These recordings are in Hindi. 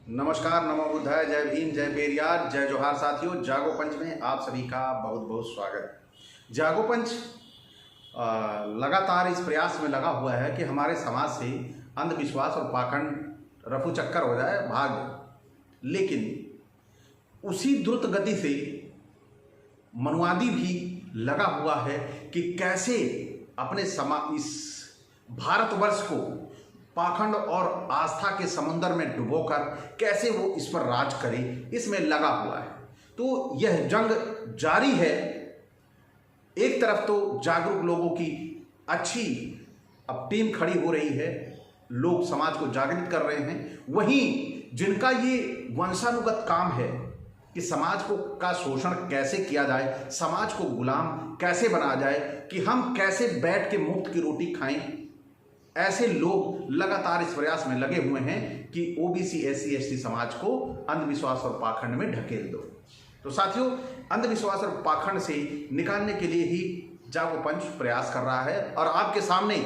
नमस्कार, नमो बुद्धाय, जय भीम, जय पेरियार, जय जोहार साथियों। जागो पंच में आप सभी का बहुत बहुत स्वागत। जागो पंच लगातार इस प्रयास में लगा हुआ है कि हमारे समाज से अंधविश्वास और पाखंड रफू चक्कर हो जाए, भाग जाए। लेकिन उसी द्रुत गति से मनुवादी भी लगा हुआ है कि कैसे अपने इस भारतवर्ष को पाखंड और आस्था के समुद्र में डुबोकर कैसे वो इस पर राज करे, इसमें लगा हुआ है। तो यह जंग जारी है। एक तरफ तो जागरूक लोगों की अच्छी अब टीम खड़ी हो रही है, लोग समाज को जागृत कर रहे हैं। वहीं जिनका ये वंशानुगत काम है कि समाज को का शोषण कैसे किया जाए, समाज को गुलाम कैसे बनाया जाए, कि हम कैसे बैठ के मुफ्त की रोटी खाएं, ऐसे लोग लगातार इस प्रयास में लगे हुए हैं कि ओबीसी एससी एसटी समाज को अंधविश्वास और पाखंड में ढकेल दो। तो साथियों, अंधविश्वास और पाखंड से निकालने के लिए ही जागो पंच प्रयास कर रहा है और आपके सामने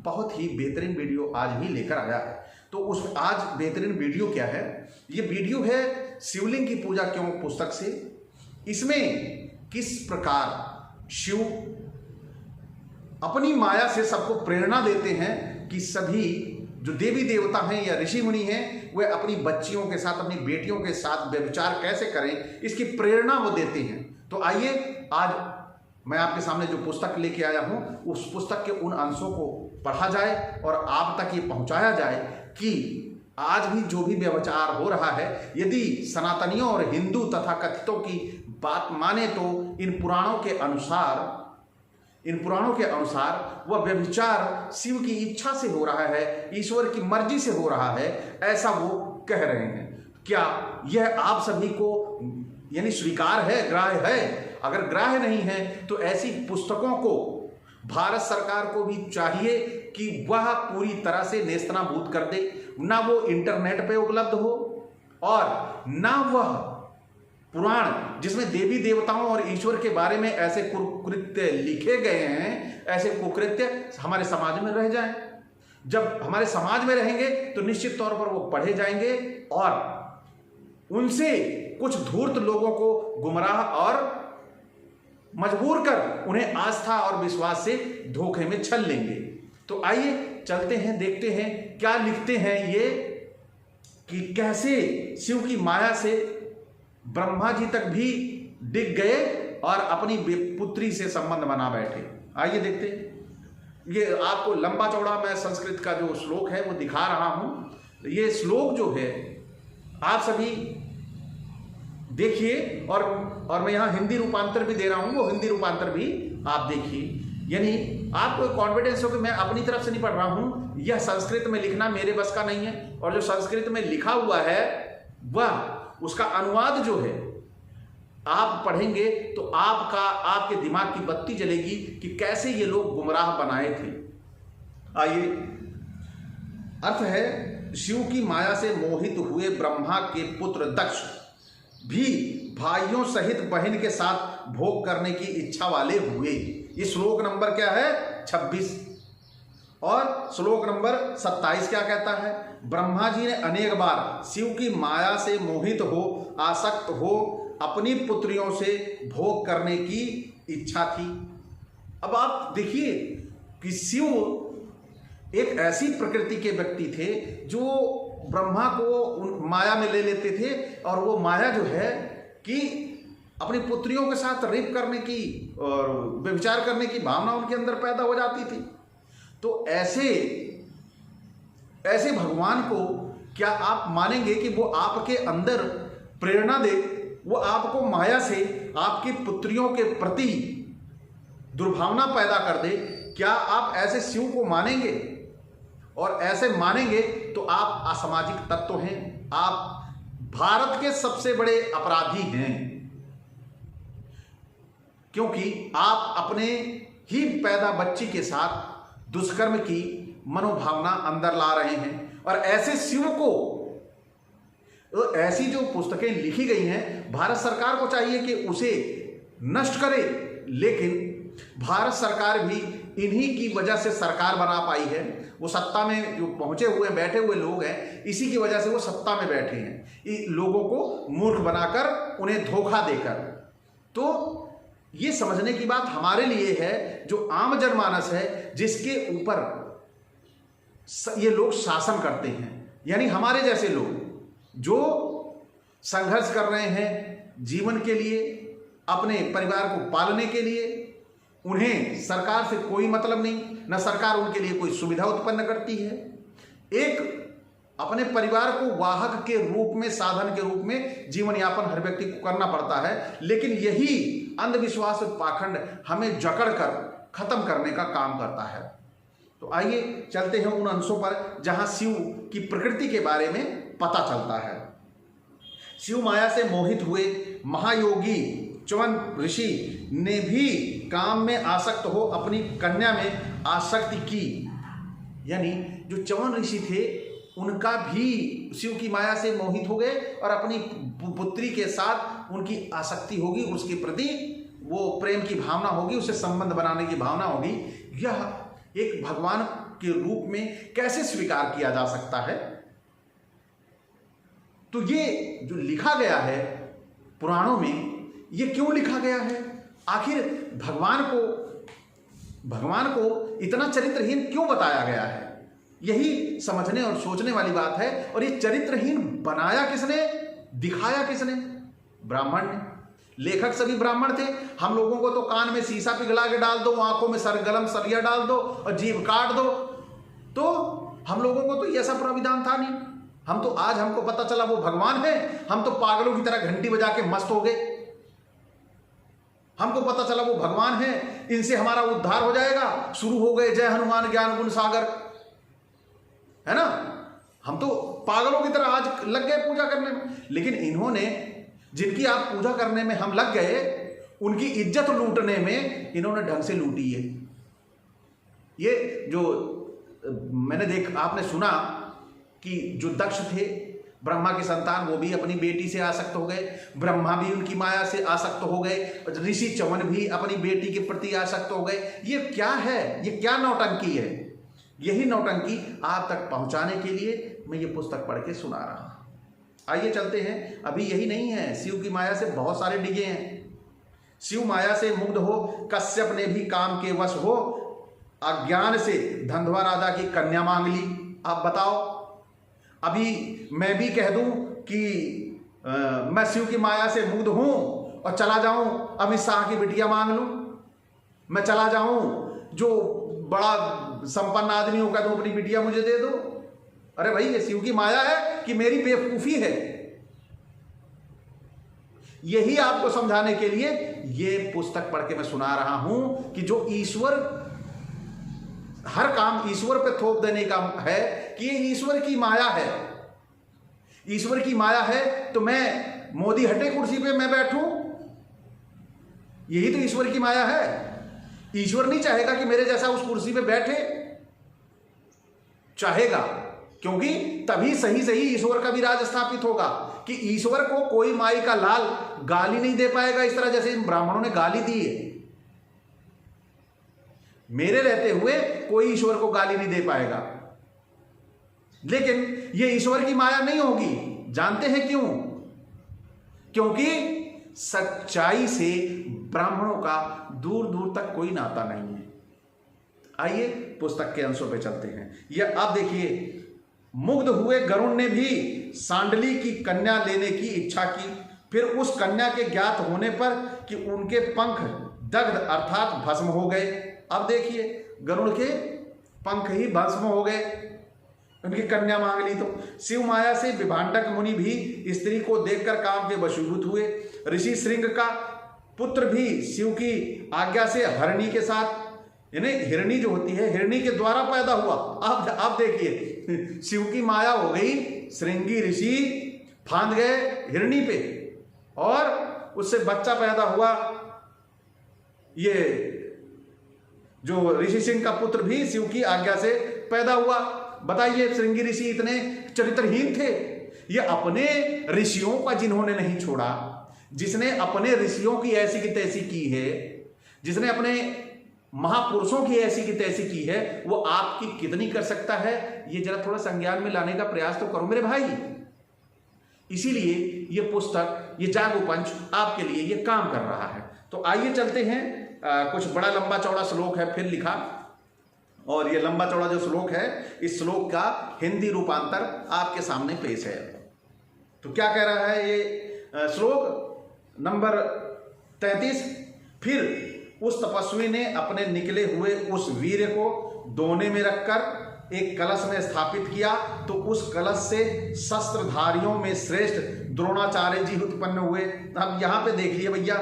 बहुत ही बेहतरीन वीडियो आज ही लेकर आया है। तो उस आज बेहतरीन वीडियो क्या है? ये वीडियो है शिवलिंग की पूजा क्यों पुस्तक से। इसमें किस प्रकार शिव अपनी माया से सबको प्रेरणा देते हैं कि सभी जो देवी देवता हैं या ऋषि मुनि हैं, वे अपनी बच्चियों के साथ, अपनी बेटियों के साथ व्यभिचार कैसे करें, इसकी प्रेरणा वो देते हैं। तो आइए, आज मैं आपके सामने जो पुस्तक लेके आया हूं, उस पुस्तक के उन अंशों को पढ़ा जाए और आप तक ये पहुंचाया जाए कि आज भी जो भी व्यभिचार हो रहा है, यदि सनातनियों और हिंदू तथा कथितों की बात माने तो इन पुराणों के अनुसार वह व्यभिचार शिव की इच्छा से हो रहा है, ईश्वर की मर्जी से हो रहा है, ऐसा वो कह रहे हैं। क्या यह आप सभी को यानी स्वीकार है, ग्राह्य है? अगर ग्राह्य नहीं है तो ऐसी पुस्तकों को भारत सरकार को भी चाहिए कि वह पूरी तरह से नेस्तनाबूद कर दे। ना वो इंटरनेट पे उपलब्ध हो और ना वह पुराण जिसमें देवी देवताओं और ईश्वर के बारे में ऐसे कुकृत्य लिखे गए हैं, ऐसे कुकृत्य हमारे समाज में रह जाएं। जब हमारे समाज में रहेंगे तो निश्चित तौर पर वो पढ़े जाएंगे और उनसे कुछ धूर्त लोगों को गुमराह और मजबूर कर उन्हें आस्था और विश्वास से धोखे में छल लेंगे। तो आइए चलते हैं, देखते हैं क्या लिखते हैं ये, कि कैसे शिव की माया से ब्रह्मा जी तक भी डिग गए और अपनी पुत्री से संबंध बना बैठे। आइए देखते हैं। ये आपको लंबा चौड़ा मैं संस्कृत का जो श्लोक है वो दिखा रहा हूं। ये श्लोक जो है आप सभी देखिए और मैं यहां हिंदी रूपांतर भी दे रहा हूं, वो हिंदी रूपांतर भी आप देखिए। यानी आपको कॉन्फिडेंस हो कि मैं अपनी तरफ से नहीं पढ़ रहा हूं, यह संस्कृत में लिखना मेरे बस का नहीं है। और जो संस्कृत में लिखा हुआ है वह उसका अनुवाद जो है आप पढ़ेंगे तो आपके दिमाग की बत्ती जलेगी कि कैसे ये लोग गुमराह बनाए थे। आइए, अर्थ है, शिव की माया से मोहित हुए ब्रह्मा के पुत्र दक्ष भी भाइयों सहित बहन के साथ भोग करने की इच्छा वाले हुए। ये श्लोक नंबर क्या है? 26। और श्लोक नंबर 27 क्या कहता है? ब्रह्मा जी ने अनेक बार शिव की माया से मोहित हो, आसक्त हो, अपनी पुत्रियों से भोग करने की इच्छा थी। अब आप देखिए कि शिव एक ऐसी प्रकृति के व्यक्ति थे जो ब्रह्मा को माया में ले लेते थे और वो माया जो है कि अपनी पुत्रियों के साथ रेप करने की और व्यभिचार करने की भावना उनके अंदर पैदा हो जाती थी। तो ऐसे भगवान को क्या आप मानेंगे कि वो आपके अंदर प्रेरणा दे, वो आपको माया से आपकी पुत्रियों के प्रति दुर्भावना पैदा कर दे? क्या आप ऐसे शिव को मानेंगे? और ऐसे मानेंगे तो आप असामाजिक तत्व हैं, आप भारत के सबसे बड़े अपराधी हैं, क्योंकि आप अपने ही पैदा बच्ची के साथ दुष्कर्म की मनोभावना अंदर ला रहे हैं। और ऐसे शिव को, ऐसी जो पुस्तकें लिखी गई हैं, भारत सरकार को चाहिए कि उसे नष्ट करे, लेकिन भारत सरकार भी इन्हीं की वजह से सरकार बना पाई है। वो सत्ता में जो पहुंचे हुए बैठे हुए लोग हैं, इसी की वजह से वो सत्ता में बैठे हैं, लोगों को मूर्ख बनाकर, उन्हें धोखा देकर। तो ये समझने की बात हमारे लिए है, जो आम जनमानस है, जिसके ऊपर ये लोग शासन करते हैं, यानी हमारे जैसे लोग जो संघर्ष कर रहे हैं जीवन के लिए, अपने परिवार को पालने के लिए। उन्हें सरकार से कोई मतलब नहीं, न सरकार उनके लिए कोई सुविधा उत्पन्न करती है। एक अपने परिवार को वाहक के रूप में, साधन के रूप में जीवन यापन हर व्यक्ति को करना पड़ता है, लेकिन यही अंधविश्वास और पाखंड हमें जकड़कर खत्म करने का काम करता है। तो आइए चलते हैं उन अंशों पर जहां शिव की प्रकृति के बारे में पता चलता है। शिव माया से मोहित हुए महायोगी च्यवन ऋषि ने भी काम में आसक्त हो अपनी कन्या में आसक्ति की। यानी जो च्यवन ऋषि थे, उनका भी शिव की माया से मोहित हो गए और अपनी पुत्री के साथ उनकी आसक्ति होगी, उसके प्रति वो प्रेम की भावना होगी, उससे संबंध बनाने की भावना होगी। यह एक भगवान के रूप में कैसे स्वीकार किया जा सकता है? तो ये जो लिखा गया है पुराणों में, ये क्यों लिखा गया है? आखिर भगवान को इतना चरित्रहीन क्यों बताया गया है? यही समझने और सोचने वाली बात है। और ये चरित्रहीन बनाया किसने, दिखाया किसने? ब्राह्मण ने। लेखक सभी ब्राह्मण थे। हम लोगों को तो कान में शीशा पिघला के डाल दो, आंखों में सरगलम सरिया डाल दो और जीभ काट दो, तो हम लोगों को तो ये सब प्राविधान था नहीं। हम तो आज हमको पता चला वो भगवान है, हम तो पागलों की तरह घंटी बजा के मस्त हो गए। हमको पता चला वो भगवान है, इनसे हमारा उद्धार हो जाएगा, शुरू हो गए जय हनुमान ज्ञान गुण सागर, है ना। हम तो पागलों की तरह आज लग गए पूजा करने में। लेकिन इन्होंने, जिनकी आप पूजा करने में हम लग गए, उनकी इज्जत लूटने में इन्होंने ढंग से लूटी है। ये जो मैंने आपने सुना कि जो दक्ष थे, ब्रह्मा की संतान, वो भी अपनी बेटी से आसक्त हो गए, ब्रह्मा भी उनकी माया से आसक्त हो गए, ऋषि च्यवन भी अपनी बेटी के प्रति आसक्त हो गए। ये क्या है? ये क्या नौटंकी है? यही नौटंकी आप तक पहुंचाने के लिए मैं ये पुस्तक पढ़ के सुना रहा हूं। आइए चलते हैं। अभी यही नहीं है, शिव की माया से बहुत सारे डिगे हैं। शिव माया से मुग्ध हो कश्यप ने भी काम के वश हो अज्ञान से धंधवा राजा की कन्या मांग ली। आप बताओ, अभी मैं भी कह दूं कि मैं शिव की माया से मुग्ध हूं और चला जाऊं अमित शाह की बिटिया मांग लूं, मैं चला जाऊं जो बड़ा संपन्न आदमी होगा तो अपनी बिटिया मुझे दे दो। अरे भाई, ये शिव की माया है कि मेरी बेवकूफी है? यही आपको समझाने के लिए ये पुस्तक पढ़ के मैं सुना रहा हूं कि जो ईश्वर, हर काम ईश्वर पे थोप देने का है कि ये ईश्वर की माया है। ईश्वर की माया है तो मैं मोदी हटे कुर्सी पे मैं बैठूं, यही तो ईश्वर की माया है। ईश्वर नहीं चाहेगा कि मेरे जैसा उस कुर्सी पे बैठे, चाहेगा, क्योंकि तभी सही सही ईश्वर का भी राज स्थापित होगा कि ईश्वर को कोई माई का लाल गाली नहीं दे पाएगा इस तरह जैसे इन ब्राह्मणों ने गाली दी है। मेरे रहते हुए कोई ईश्वर को गाली नहीं दे पाएगा। लेकिन ये ईश्वर की माया नहीं होगी। जानते हैं क्यों? क्योंकि सच्चाई से ब्राह्मणों का दूर दूर तक कोई नाता नहीं है। आइए पुस्तक के अंशों पे चलते हैं। यह आप देखिए, मुग्ध हुए गरुण ने भी सांडली की कन्या लेने की इच्छा की, फिर उस कन्या के ज्ञात होने पर कि उनके पंख दग्ध अर्थात भस्म हो गए। अब देखिए, गरुड़ के पंख ही भस्म हो गए, उनकी कन्या मांग ली तो। शिव माया से विभांडक मुनि भी स्त्री को देखकर काम के वशीभूत हुए। ऋषि श्रृंग का पुत्र भी शिव की आज्ञा से हरणी के साथ, यानी हिरणी जो होती है, हिरणी के द्वारा पैदा हुआ। आप देखिए, शिव की माया हो गई, श्रृंगी ऋषि फांद गए हिरणी पे और उससे बच्चा पैदा हुआ। ये जो ऋषि सिंह का पुत्र भी शिव की आज्ञा से पैदा हुआ। बताइए, श्रृंगी ऋषि इतने चरित्रहीन थे। ये अपने ऋषियों का जिन्होंने नहीं छोड़ा, जिसने अपने ऋषियों की ऐसी की तैसी की है, जिसने अपने महापुरुषों की ऐसी की तैसी की है, वो आपकी कितनी कर सकता है, ये जरा थोड़ा संज्ञान में लाने का प्रयास तो करो मेरे भाई। इसीलिए ये पुस्तक, ये जागोपंच आपके लिए ये काम कर रहा है। तो आइए चलते हैं, कुछ बड़ा लंबा चौड़ा श्लोक है फिर लिखा, और ये लंबा चौड़ा जो श्लोक है, इस श्लोक का हिंदी रूपांतर आपके सामने पेश है। तो क्या कह रहा है ये श्लोक नंबर 33। फिर उस तपस्वी ने अपने निकले हुए उस वीर्य को दोने में रखकर एक कलश में स्थापित किया, तो उस कलश से शस्त्रधारियों में श्रेष्ठ द्रोणाचार्य जी उत्पन्न हुए। अब यहां पे देख लिए भैया,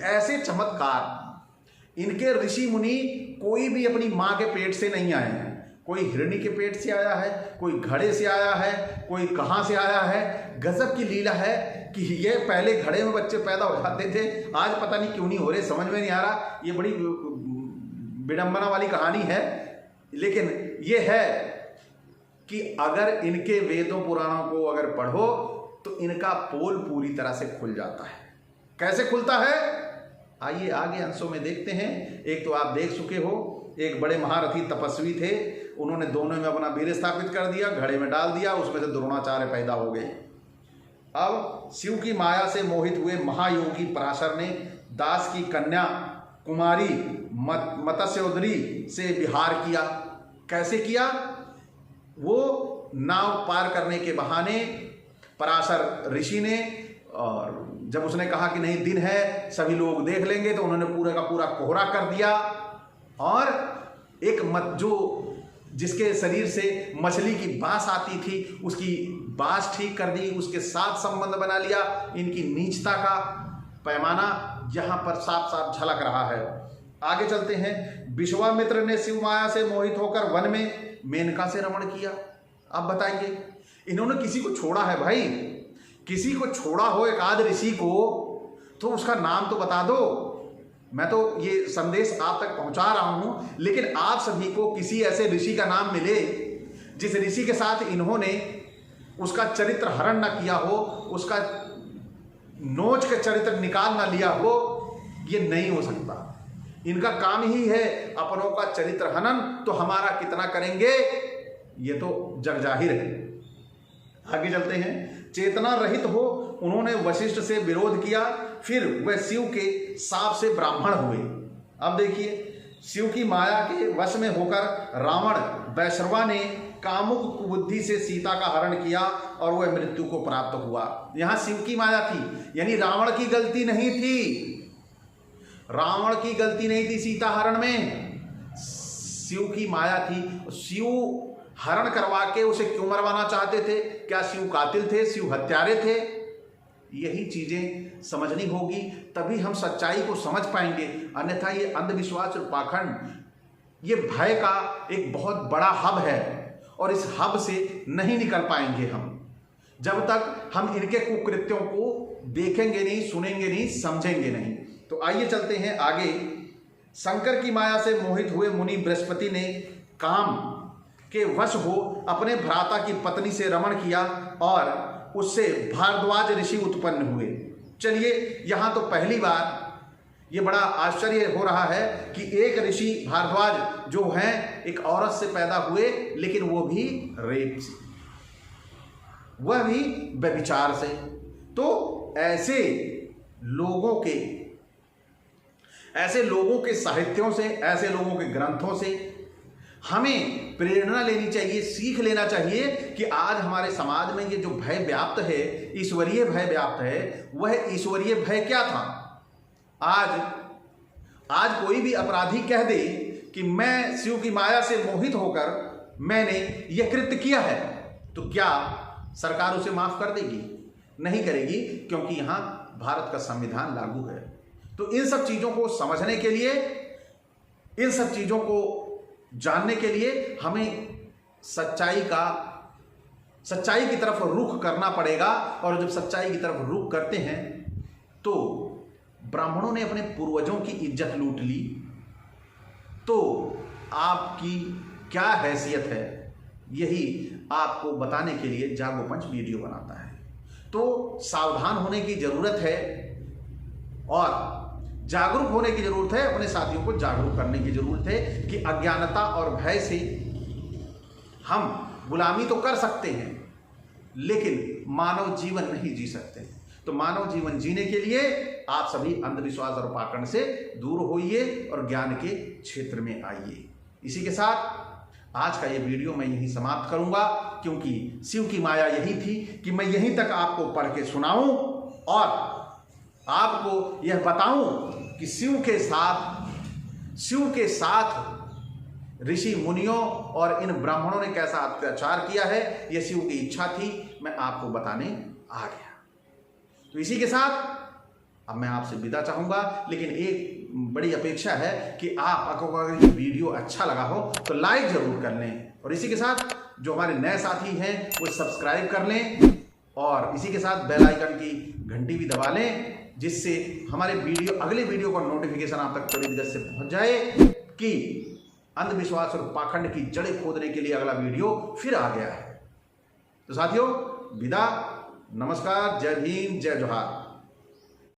ऐसे चमत्कार इनके ऋषि मुनि कोई भी अपनी मां के पेट से नहीं आए हैं। कोई हिरणी के पेट से आया है, कोई घड़े से आया है, कोई कहां से आया है। गजब की लीला है कि ये पहले घड़े में बच्चे पैदा हो जाते थे, आज पता नहीं क्यों नहीं हो रहे, समझ में नहीं आ रहा। ये बड़ी विडंबना वाली कहानी है, लेकिन ये है कि अगर इनके वेदों पुराणों को अगर पढ़ो तो इनका पोल पूरी तरह से खुल जाता है। कैसे खुलता है, आइए आगे अंशों में देखते हैं। एक तो आप देख चुके हो, एक बड़े महारथी तपस्वी थे, उन्होंने दोनों में अपना वीर्य स्थापित कर दिया, घड़े में डाल दिया, उसमें से द्रोणाचार्य पैदा हो गए। अब शिव की माया से मोहित हुए महायोगी पराशर ने दास की कन्या कुमारी मत्स्योदरी से विहार किया। कैसे किया, वो नाव पार करने के बहाने पराशर ऋषि ने, और जब उसने कहा कि नहीं दिन है सभी लोग देख लेंगे, तो उन्होंने पूरा का पूरा कोहरा कर दिया, और एक जो जिसके शरीर से मछली की बास आती थी उसकी बास ठीक कर दी, उसके साथ संबंध बना लिया। इनकी नीचता का पैमाना यहां पर साफ साफ झलक रहा है। आगे चलते हैं। विश्वामित्र ने शिव माया से मोहित होकर वन में मेनका से रमण किया। अब बताइए, इन्होंने किसी को छोड़ा है भाई, किसी को छोड़ा हो एक आध ऋषि को, तो उसका नाम तो बता दो। मैं तो ये संदेश आप तक पहुंचा रहा हूं, लेकिन आप सभी को किसी ऐसे ऋषि का नाम मिले जिस ऋषि के साथ इन्होंने उसका चरित्र हरण न किया हो, उसका नोच के चरित्र निकाल ना लिया हो, ये नहीं हो सकता। इनका काम ही है अपनों का चरित्र हनन, तो हमारा कितना करेंगे ये तो जग जाहिर है। आगे चलते हैं। चेतना रहित हो उन्होंने वशिष्ठ से विरोध किया, फिर वह शिव के शाप से ब्राह्मण हुए। अब देखिए, शिव की माया के वश में होकर रावण वैश्रवा ने कामुक कुबुद्धि से सीता का हरण किया और वह मृत्यु को प्राप्त हुआ। यहां शिव की माया थी, यानी रावण की गलती नहीं थी, रावण की गलती नहीं थी सीता हरण में, शिव की माया थी। शिव हरण करवा के उसे क्यों मरवाना चाहते थे? क्या शिव कातिल थे, शिव हत्यारे थे? यही चीजें समझनी होगी, तभी हम सच्चाई को समझ पाएंगे। अन्यथा ये अंधविश्वास और पाखंड, ये भय का एक बहुत बड़ा हब है, और इस हब से नहीं निकल पाएंगे हम जब तक हम इनके कुकृत्यों को देखेंगे नहीं, सुनेंगे नहीं, समझेंगे नहीं। तो आइए चलते हैं आगे। शंकर की माया से मोहित हुए मुनि बृहस्पति ने काम के वश हो अपने भ्राता की पत्नी से रमण किया और उससे भारद्वाज ऋषि उत्पन्न हुए। चलिए, यहां तो पहली बार ये बड़ा आश्चर्य हो रहा है कि एक ऋषि भारद्वाज जो हैं एक औरत से पैदा हुए, लेकिन वो भी रेप से, वह भी व्यभिचार से। तो ऐसे लोगों के साहित्यों से, ऐसे लोगों के ग्रंथों से हमें प्रेरणा लेनी चाहिए, सीख लेना चाहिए कि आज हमारे समाज में ये जो भय व्याप्त है, ईश्वरीय भय व्याप्त है, वह ईश्वरीय भय क्या था? आज कोई भी अपराधी कह दे कि मैं शिव की माया से मोहित होकर मैंने यह कृत्य किया है, तो क्या सरकार उसे माफ कर देगी? नहीं करेगी, क्योंकि यहां भारत का संविधान लागू है। तो इन सब चीजों को समझने के लिए, इन सब चीजों को जानने के लिए हमें सच्चाई की तरफ रुख करना पड़ेगा। और जब सच्चाई की तरफ रुख करते हैं तो ब्राह्मणों ने अपने पूर्वजों की इज्जत लूट ली, तो आपकी क्या हैसियत है, यही आपको बताने के लिए जागोपंच वीडियो बनाता है। तो सावधान होने की जरूरत है, और जागरूक होने की जरूरत है, अपने साथियों को जागरूक करने की जरूरत है कि अज्ञानता और भय से हम गुलामी तो कर सकते हैं लेकिन मानव जीवन नहीं जी सकते। तो मानव जीवन जीने के लिए आप सभी अंधविश्वास और पाखंड से दूर होइए और ज्ञान के क्षेत्र में आइए। इसी के साथ आज का ये वीडियो मैं यहीं समाप्त करूंगा, क्योंकि शिव की माया यही थी कि मैं यहीं तक आपको पढ़ के सुनाऊं और आपको यह बताऊं कि शिव के साथ ऋषि मुनियों और इन ब्राह्मणों ने कैसा अत्याचार किया है, यह शिव की इच्छा थी, मैं आपको बताने आ गया। तो इसी के साथ अब मैं आपसे विदा चाहूंगा, लेकिन एक बड़ी अपेक्षा है कि आपको अगर ये वीडियो अच्छा लगा हो तो लाइक जरूर कर लें, और इसी के साथ जो हमारे नए साथी हैं वो सब्सक्राइब कर लें, और इसी के साथ बेल आइकन की घंटी भी दबा लें, जिससे हमारे अगले वीडियो का नोटिफिकेशन आप तक त्वरित गति से पहुंच जाए कि अंधविश्वास और पाखंड की जड़ें खोदने के लिए अगला वीडियो फिर आ गया है। तो साथियों, विदा, नमस्कार, जय भीम, जय जोहार।